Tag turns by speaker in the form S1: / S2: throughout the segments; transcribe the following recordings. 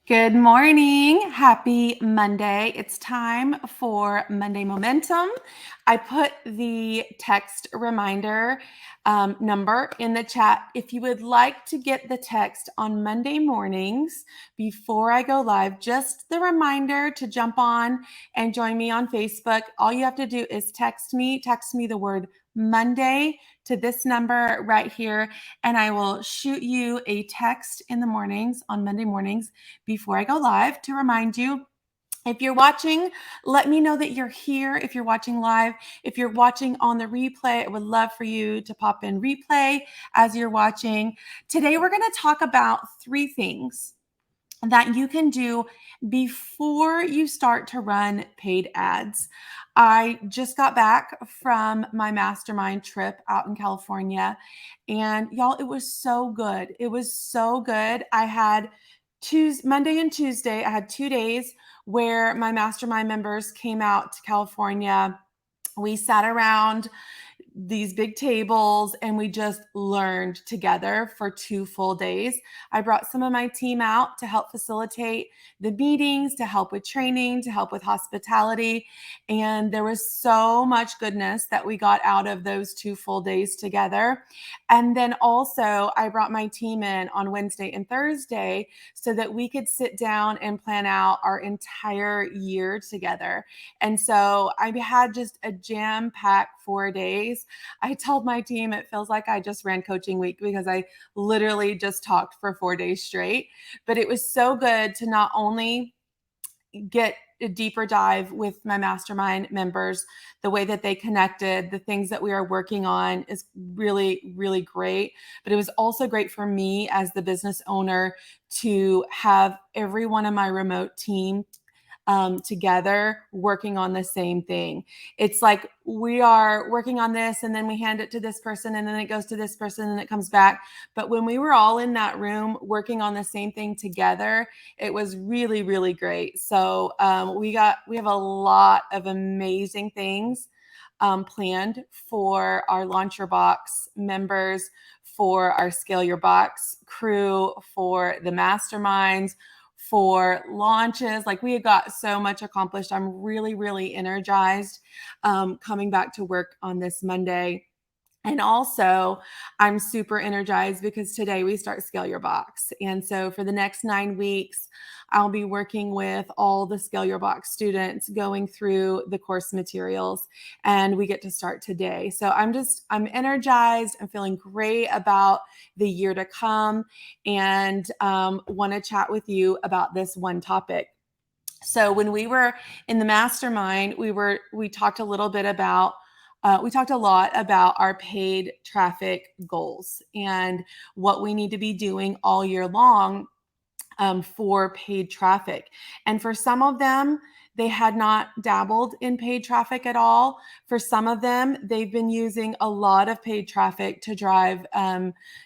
S1: Good morning. Happy Monday. It's time for Monday Momentum. I put the text reminder number in the chat. If you would like to get the text on Monday mornings before I go live, just the reminder to jump on and join me on Facebook. All you have to do is text me the word Monday to this number right here, and I will shoot you a text in the mornings on Monday mornings before I go live to remind you. If you're watching, let me know that you're here. If you're watching live, if you're watching on the replay, I would love for you to pop in replay as you're watching. Today, we're going to talk about 3 things that you can do before you start to run paid ads. I just got back from my mastermind trip out in California, and y'all, it was so good. It was so good. I had Monday and Tuesday, I had 2 days where my mastermind members came out to California. We sat around these big tables and we just learned together for 2 full days. I brought some of my team out to help facilitate the meetings, to help with training, to help with hospitality. And there was so much goodness that we got out of those 2 full days together. And then also, I brought my team in on Wednesday and Thursday so that we could sit down and plan out our entire year together. And so I had just a jam-packed 4 days. I told my team it feels like I just ran coaching week because I literally just talked for 4 days straight. But it was so good to not only get a deeper dive with my mastermind members, the way that they connected, the things that we are working on is really, really great. But it was also great for me as the business owner to have every one of my remote team together working on the same thing. It's like we are working on this and then we hand it to this person and then it goes to this person and it comes back. But when we were all in that room working on the same thing together, it was really, really great. So we have a lot of amazing things planned for our Launch Your Box members, for our Scale Your Box crew, for the masterminds, for launches. Like, we have got so much accomplished. I'm really, really energized coming back to work on this Monday. And also, I'm super energized because today we start Scale Your Box. And so for the next 9 weeks, I'll be working with all the Scale Your Box students going through the course materials, and we get to start today. So I'm energized. I'm feeling great about the year to come, and want to chat with you about this one topic. So when we were in the mastermind, we talked a little bit about we talked a lot about our paid traffic goals and what we need to be doing all year long for paid traffic. And for some of them, they had not dabbled in paid traffic at all. For some of them, they've been using a lot of paid traffic to drive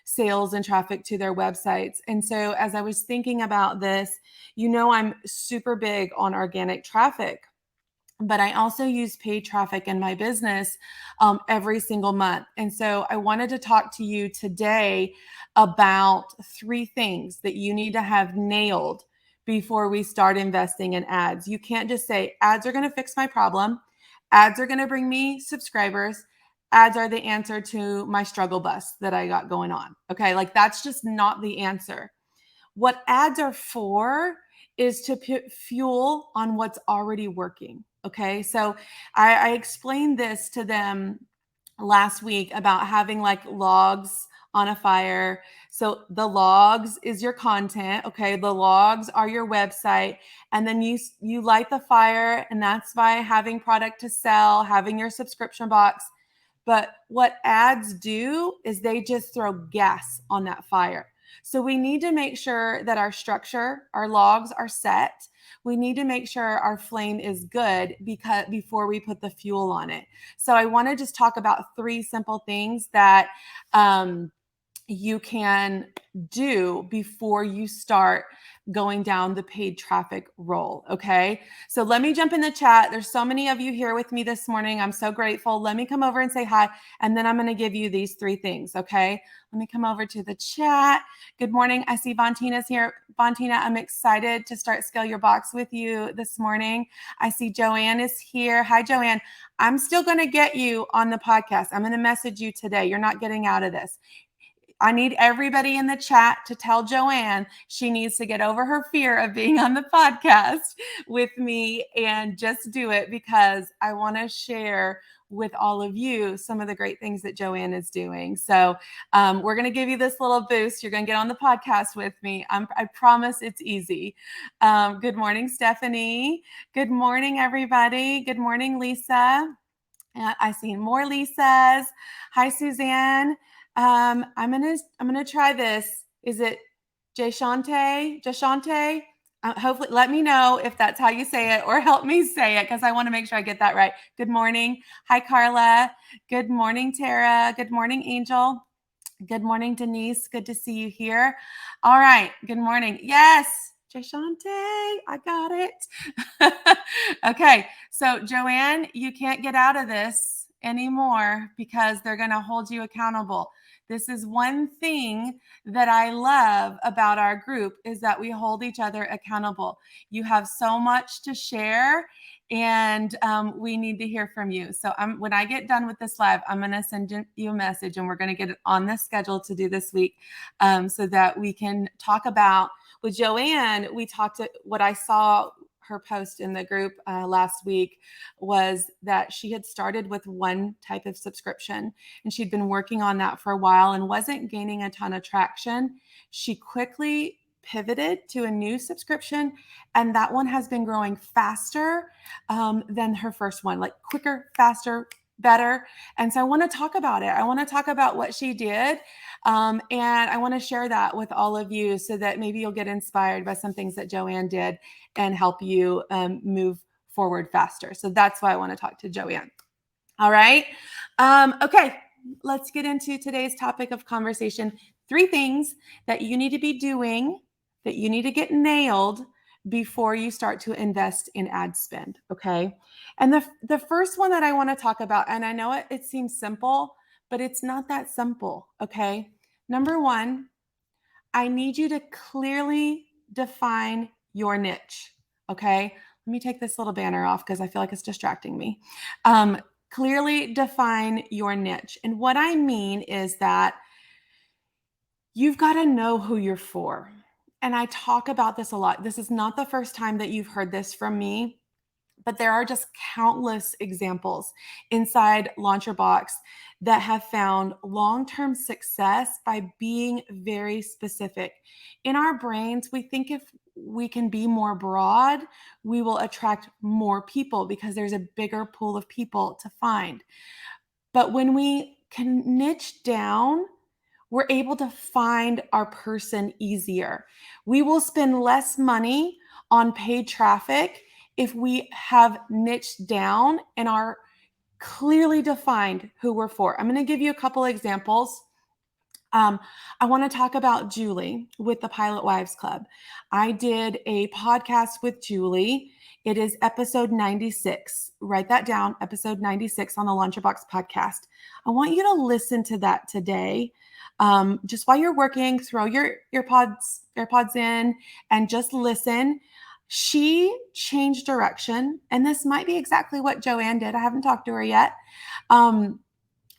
S1: sales and traffic to their websites. And so as I was thinking about this, I'm super big on organic traffic, but I also use paid traffic in my business every single month. And so I wanted to talk to you today about 3 things that you need to have nailed before we start investing in ads. You can't just say, ads are going to fix my problem. Ads are going to bring me subscribers. Ads are the answer to my struggle bus that I got going on. Okay. Like, that's just not the answer. What ads are for is to put fuel on what's already working. Okay. So I explained this to them last week about having like logs on a fire. So the logs is your content. Okay. The logs are your website. And then you light the fire, and that's by having product to sell, having your subscription box. But what ads do is they just throw gas on that fire. So we need to make sure that our structure, our logs are set. We need to make sure our flame is good before we put the fuel on it. So I want to just talk about 3 simple things that you can do before you start going down the paid traffic role. Okay. So let me jump in the chat. There's so many of you here with me this morning. I'm so grateful. Let me come over and say hi. And then I'm going to give you these 3 things. Okay. Let me come over to the chat. Good morning. I see Vontina's here. Vontina, I'm excited to start Scale Your Box with you this morning. I see Joanne is here. Hi, Joanne. I'm still going to get you on the podcast. I'm going to message you today. You're not getting out of this. I need everybody in the chat to tell Joanne she needs to get over her fear of being on the podcast with me and just do it, because I want to share with all of you some of the great things that Joanne is doing. So we're going to give you this little boost. You're going to get on the podcast with me. I promise it's easy. Good morning, Stephanie. Good morning, everybody. Good morning, Lisa. I see more Lisas. Hi, Suzanne. I'm gonna try this. Is it Jashante? Jashante? Hopefully, let me know if that's how you say it, or help me say it, because I want to make sure I get that right. Good morning. Hi, Carla. Good morning, Tara. Good morning, Angel. Good morning, Denise. Good to see you here. All right. Good morning. Yes, Jashante, I got it. Okay. So, Joanne, you can't get out of this anymore because they're going to hold you accountable. This is one thing that I love about our group, is that we hold each other accountable. You have so much to share, and we need to hear from you. So when I get done with this live, I'm going to send you a message, and we're going to get it on the schedule to do this week, so that we can talk about, with Joanne, we talked to what I saw her post in the group last week was that she had started with one type of subscription, and she'd been working on that for a while and wasn't gaining a ton of traction. She quickly pivoted to a new subscription, and that one has been growing faster than her first one, like quicker, faster, better. And so I want to talk about it. I want to talk about what she did. And I want to share that with all of you, so that maybe you'll get inspired by some things that Joanne did and help you move forward faster. So that's why I want to talk to Joanne. All right. Okay. Let's get into today's topic of conversation. 3 things that you need to be doing, that you need to get nailed before you start to invest in ad spend. Okay. And the first one that I want to talk about, and I know it seems simple, but it's not that simple. Okay. Number 1, I need you to clearly define your niche. Okay. Let me take this little banner off because I feel like it's distracting me. Clearly define your niche. And what I mean is that you've got to know who you're for. And I talk about this a lot. This is not the first time that you've heard this from me, but there are just countless examples inside Launch Your Box that have found long-term success by being very specific. In our brains, we think if we can be more broad, we will attract more people because there's a bigger pool of people to find. But when we can niche down, we're able to find our person easier. We will spend less money on paid traffic if we have niched down and are clearly defined who we're for. I'm going to give you a couple examples. I want to talk about Julie with the Pilot Wives Club. I did a podcast with Julie. It is episode 96. Write that down, episode 96 on the Launch Your Box podcast. I want you to listen to that today. Just while you're working, throw your AirPods in and just listen. She changed direction, and this might be exactly what Joanne did. I haven't talked to her yet. And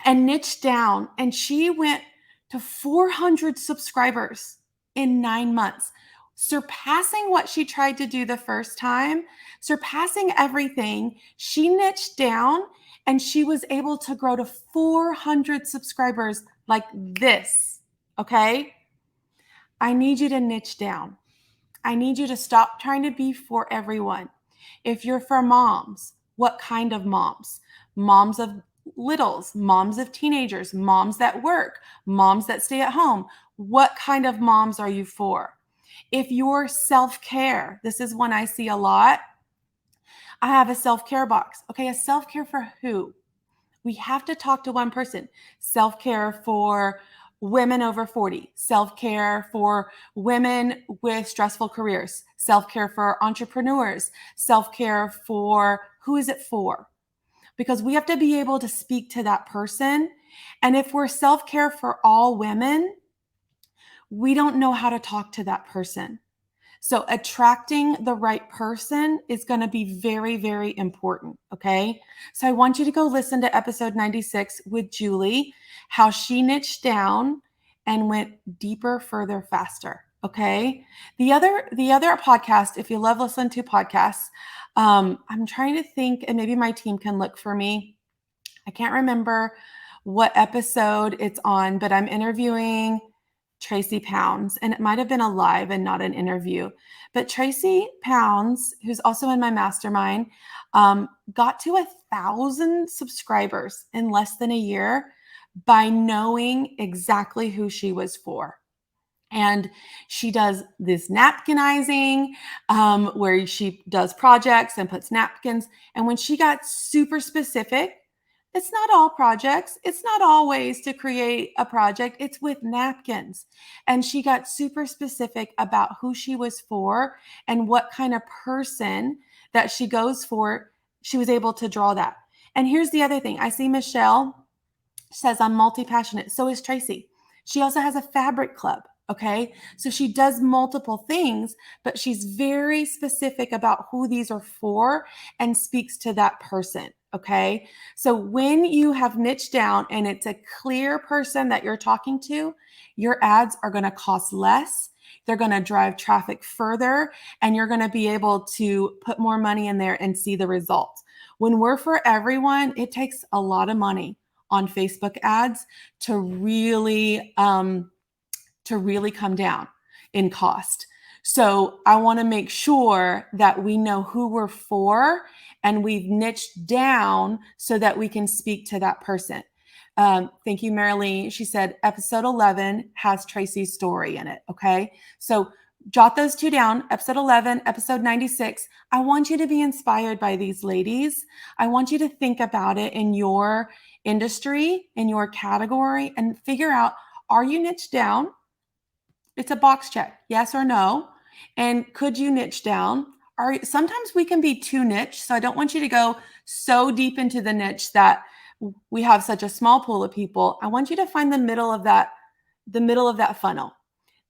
S1: niched down, and she went to 400 subscribers in 9 months, surpassing what she tried to do the first time, surpassing everything. She niched down, and she was able to grow to 400 subscribers like this. Okay. I need you to niche down. I need you to stop trying to be for everyone. If you're for moms, what kind of moms? Moms of littles, moms of teenagers, moms that work, moms that stay at home. What kind of moms are you for? If you're self-care, this is one I see a lot. I have a self-care box. Okay, a self-care for who? We have to talk to one person. Self-care for women over 40, self-care for women with stressful careers, self-care for entrepreneurs, self-care for who is it for? Because we have to be able to speak to that person. And if we're self-care for all women, we don't know how to talk to that person. So attracting the right person is going to be very, very important. Okay. So I want you to go listen to episode 96 with Julie, how she niched down and went deeper, further, faster. Okay. The other podcast, if you love listening to podcasts, I'm trying to think, and maybe my team can look for me. I can't remember what episode it's on, but I'm interviewing Tracy Pounds, and it might have been a live and not an interview. But Tracy Pounds, who's also in my mastermind, got to 1,000 subscribers in less than a year by knowing exactly who she was for. And she does this napkinizing where she does projects and puts napkins. And when she got super specific, it's not all projects. It's not always to create a project. It's with napkins. And she got super specific about who she was for and what kind of person that she goes for. She was able to draw that. And here's the other thing. I see Michelle says, I'm multi-passionate. So is Tracy. She also has a fabric club. Okay. So she does multiple things, but she's very specific about who these are for and speaks to that person. Okay. So when you have niched down and it's a clear person that you're talking to, your ads are going to cost less. They're going to drive traffic further, and you're going to be able to put more money in there and see the results. When we're for everyone, it takes a lot of money on Facebook ads to really come down in cost. So I want to make sure that we know who we're for and we've niched down so that we can speak to that person. Thank you, Marilee. She said episode 11 has Tracy's story in it. Okay. So jot those two down, episode 11, episode 96. I want you to be inspired by these ladies. I want you to think about it in your industry, in your category, and figure out, are you niched down? It's a box check, yes or no. And could you niche down? Sometimes we can be too niche. So I don't want you to go so deep into the niche that we have such a small pool of people. I want you to find the middle of that funnel.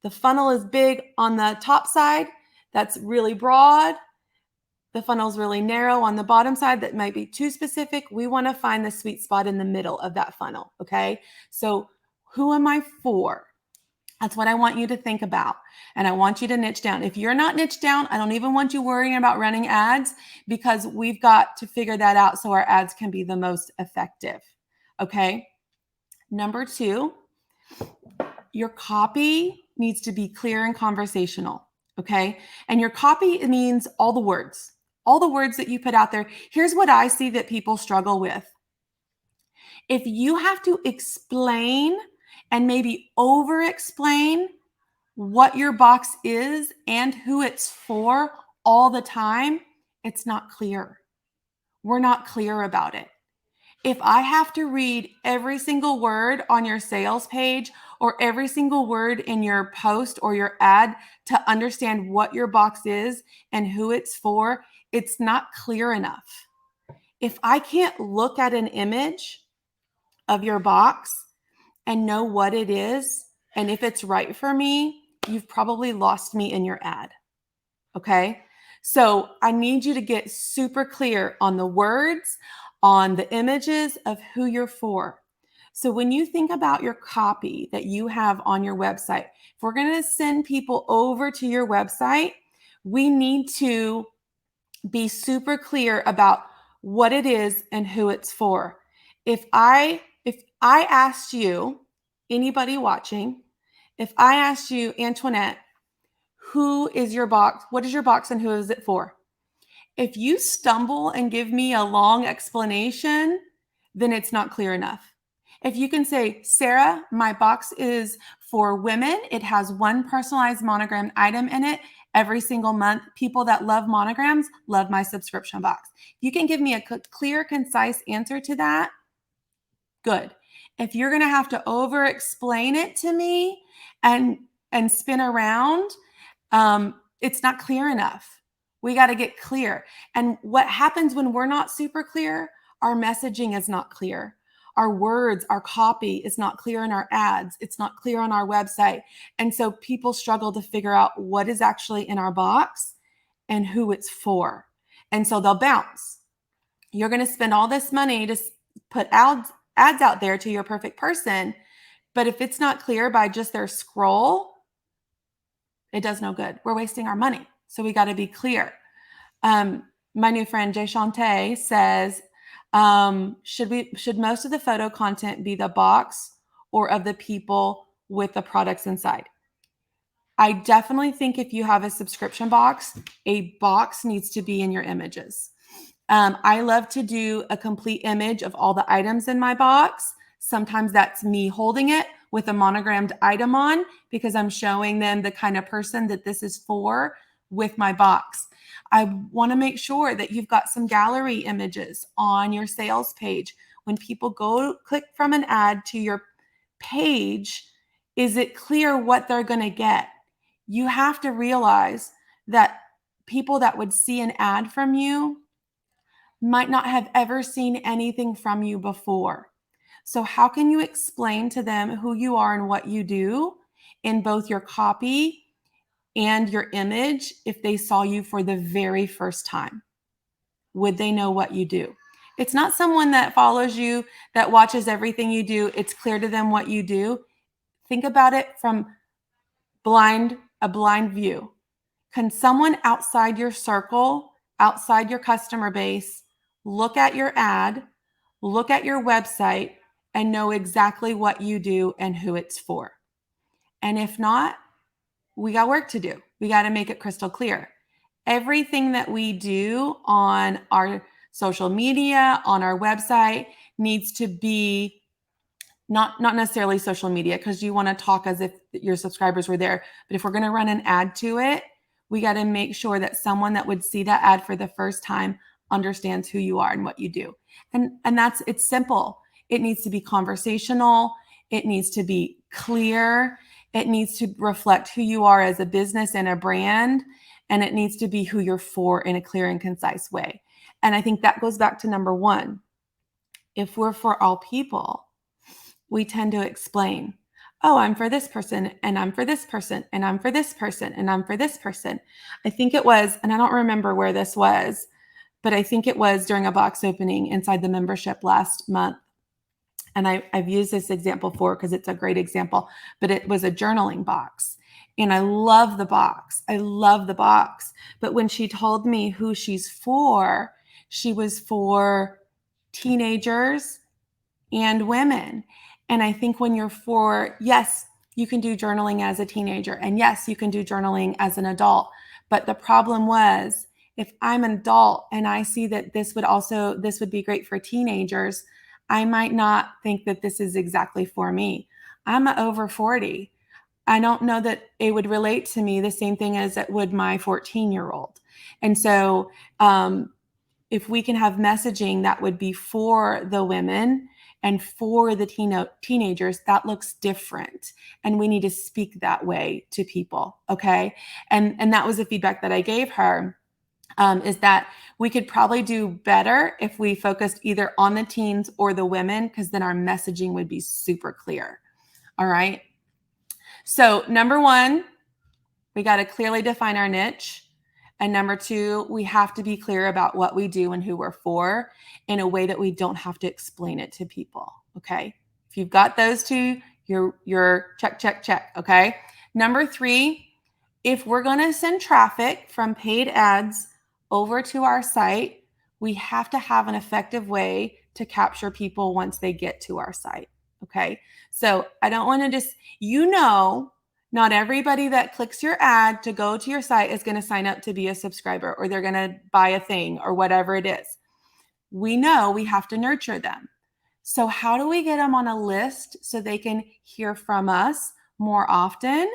S1: The funnel is big on the top side. That's really broad. The funnel is really narrow on the bottom side. That might be too specific. We want to find the sweet spot in the middle of that funnel. Okay. So who am I for? That's what I want you to think about. And I want you to niche down. If you're not niched down, I don't even want you worrying about running ads, because we've got to figure that out so our ads can be the most effective. Okay. Number 2, your copy needs to be clear and conversational. Okay. And your copy means all the words that you put out there. Here's what I see that people struggle with. If you have to explain and maybe over explain what your box is and who it's for all the time, it's not clear. We're not clear about it. If I have to read every single word on your sales page or every single word in your post or your ad to understand what your box is and who it's for, it's not clear enough. If I can't look at an image of your box and know what it is, and if it's right for me, you've probably lost me in your ad. Okay. So I need you to get super clear on the words, on the images of who you're for. So when you think about your copy that you have on your website, if we're going to send people over to your website, we need to be super clear about what it is and who it's for. If I asked you, anybody watching, if I asked you, Antoinette, who is your box? What is your box and who is it for? If you stumble and give me a long explanation, then it's not clear enough. If you can say, Sarah, my box is for women. It has one personalized monogram item in it every single month. People that love monograms love my subscription box. You can give me a clear, concise answer to that. Good. If you're going to have to over explain it to me and spin around, it's not clear enough. We got to get clear. And what happens when we're not super clear? Our messaging is not clear. Our words, our copy is not clear in our ads. It's not clear on our website. And so people struggle to figure out what is actually in our box and who it's for. And so they'll bounce. You're going to spend all this money to put ads out there to your perfect person. But if it's not clear by just their scroll, it does no good. We're wasting our money. So we got to be clear. My new friend Jay Shante says, should most of the photo content be the box or of the people with the products inside? I definitely think if you have a subscription box, a box needs to be in your images. I love to do a complete image of all the items in my box. Sometimes that's me holding it with a monogrammed item on because I'm showing them the kind of person that this is for with my box. I want to make sure that you've got some gallery images on your sales page. When people go click from an ad to your page, is it clear what they're going to get? You have to realize that people that would see an ad from you might not have ever seen anything from you before. So how can you explain to them who you are and what you do in both your copy and your image if they saw you for the very first time? Would they know what you do? It's not someone that follows you, that watches everything you do. It's clear to them what you do. Think about it from a blind view. Can someone outside your circle, outside your customer base, look at your ad, look at your website, and know exactly what you do and who it's for? And if not, we got work to do. We got to make it crystal clear. Everything that we do on our social media, on our website, needs to be not necessarily social media, because you want to talk as if your subscribers were there. But if we're going to run an ad to it, we got to make sure that someone that would see that ad for the first time understands who you are and what you do. And it's simple. It needs to be conversational. It needs to be clear. It needs to reflect who you are as a business and a brand. And it needs to be who you're for in a clear and concise way. And I think that goes back to number one. If we're for all people, we tend to explain, oh, I'm for this person, and I'm for this person, and I'm for this person, and I'm for this person. I think it was, and I don't remember where this was, but I think it was during a box opening inside the membership last month. And I've used this example before because it's a great example, but it was a journaling box. And I love the box. I love the box. But when she told me who she's for, she was for teenagers and women. And I think when you're for, yes, you can do journaling as a teenager, and yes, you can do journaling as an adult. But the problem was, if I'm an adult and I see that this would be great for teenagers, I might not think that this is exactly for me. I'm over 40. I don't know that it would relate to me the same thing as it would my 14-year-old. And so if we can have messaging that would be for the women and for the teenagers, that looks different. And we need to speak that way to people, okay? And that was the feedback that I gave her, is that we could probably do better if we focused either on the teens or the women, because then our messaging would be super clear, all right? So number one, we got to clearly define our niche. And number two, we have to be clear about what we do and who we're for in a way that we don't have to explain it to people, okay? If you've got those two, you're check, check, check, okay? Number three, if we're going to send traffic from paid ads over to our site, we have to have an effective way to capture people once they get to our site, okay? So I don't want to just, not everybody that clicks your ad to go to your site is going to sign up to be a subscriber, or they're going to buy a thing or whatever it is. We know we have to nurture them. So how do we get them on a list so they can hear from us more often,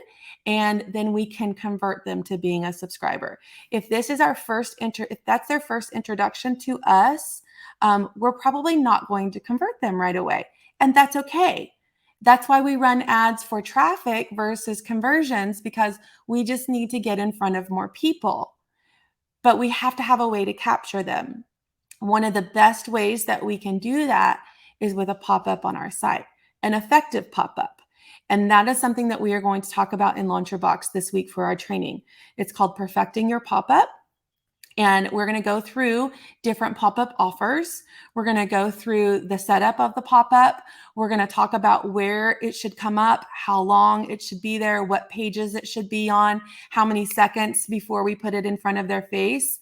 S1: and then we can convert them to being a subscriber? If this is our if that's their first introduction to us, we're probably not going to convert them right away. And that's okay. That's why we run ads for traffic versus conversions, because we just need to get in front of more people. But we have to have a way to capture them. One of the best ways that we can do that is with a pop-up on our site, an effective pop-up. And that is something that we are going to talk about in Launch Your Box this week for our training. It's called Perfecting Your Pop-Up. And we're going to go through different pop-up offers. We're going to go through the setup of the pop-up. We're going to talk about where it should come up, how long it should be there, what pages it should be on, how many seconds before we put it in front of their face.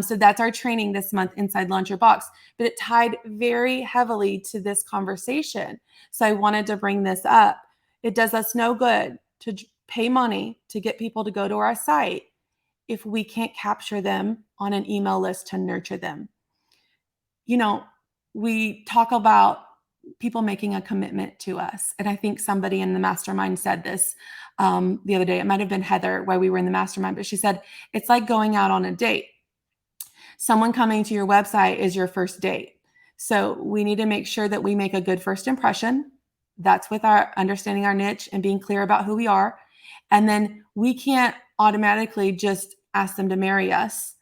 S1: So that's our training this month inside Launch Your Box. But it tied very heavily to this conversation. So I wanted to bring this up. It does us no good to pay money to get people to go to our site if we can't capture them on an email list to nurture them. You know, we talk about people making a commitment to us. And I think somebody in the mastermind said this the other day. It might have been Heather while we were in the mastermind, but she said, it's like going out on a date. Someone coming to your website is your first date. So we need to make sure that we make a good first impression. That's with our understanding our niche and being clear about who we are. And then we can't automatically just ask them to marry us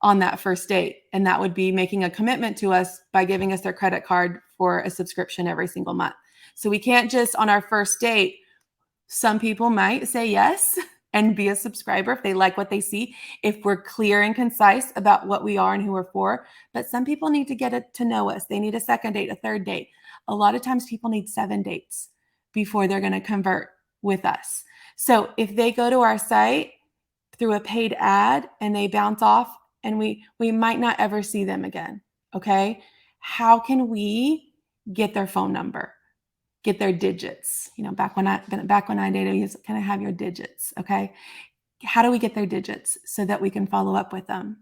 S1: on that first date. And that would be making a commitment to us by giving us their credit card for a subscription every single month. So we can't just on our first date, some people might say yes and be a subscriber if they like what they see, if we're clear and concise about what we are and who we're for. But some people need to get to know us. They need a second date, a third date. A lot of times people need 7 dates before they're going to convert with us. So if they go to our site through a paid ad and they bounce off and we might not ever see them again, okay? How can we get their phone number, get their digits? You know, back when I dated, we used, can I have your digits, okay? How do we get their digits so that we can follow up with them,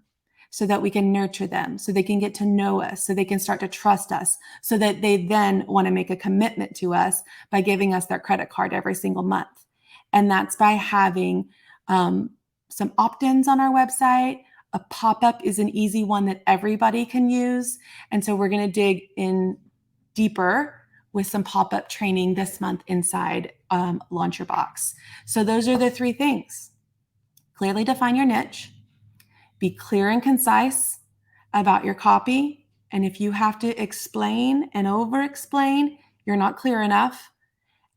S1: so that we can nurture them, so they can get to know us, so they can start to trust us, so that they then want to make a commitment to us by giving us their credit card every single month? And that's by having some opt-ins on our website. A pop-up is an easy one that everybody can use. And so we're going to dig in deeper with some pop-up training this month inside Launch Your Box. So those are the 3 things. Clearly define your niche. Be clear and concise about your copy. And if you have to explain and over-explain, you're not clear enough.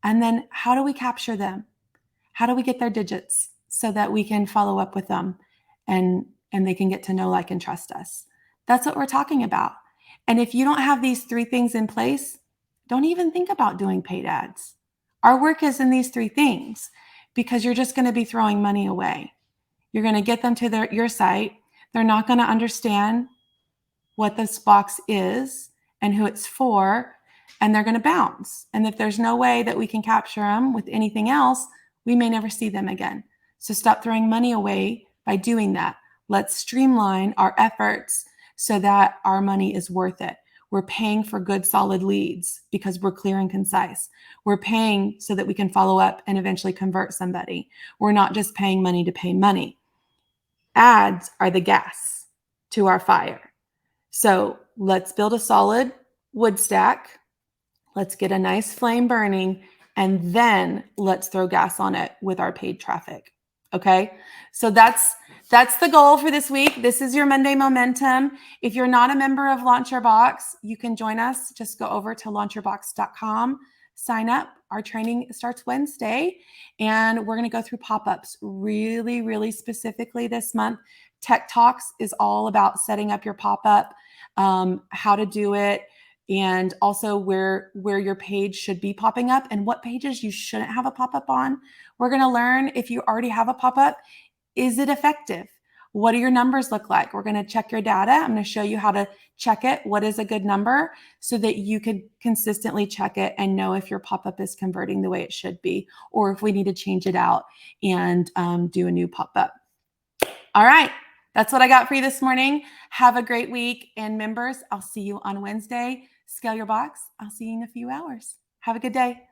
S1: And then how do we capture them? How do we get their digits so that we can follow up with them and they can get to know, like, and trust us? That's what we're talking about. And if you don't have these 3 things in place, don't even think about doing paid ads. Our work is in these 3 things because you're just going to be throwing money away. You're going to get them to your site. They're not going to understand what this box is and who it's for, and they're going to bounce. And if there's no way that we can capture them with anything else, we may never see them again. So stop throwing money away by doing that. Let's streamline our efforts so that our money is worth it. We're paying for good, solid leads because we're clear and concise. We're paying so that we can follow up and eventually convert somebody. We're not just paying money to pay money. Ads are the gas to our fire. So let's build a solid wood stack. Let's get a nice flame burning, and then let's throw gas on it with our paid traffic. Okay. So that's the goal for this week. This is your Monday Momentum. If you're not a member of Launch Your Box, you can join us. Just go over to launchyourbox.com, sign up. Our training starts Wednesday, and we're going to go through pop-ups really, really specifically this month. Tech Talks is all about setting up your pop-up, how to do it, and also where your page should be popping up and what pages you shouldn't have a pop-up on. We're going to learn if you already have a pop-up, is it effective? What do your numbers look like? We're going to check your data. I'm going to show you how to check it. What is a good number so that you can consistently check it and know if your pop-up is converting the way it should be, or if we need to change it out and do a new pop-up. All right. That's what I got for you this morning. Have a great week. And members, I'll see you on Wednesday. Scale your box. I'll see you in a few hours. Have a good day.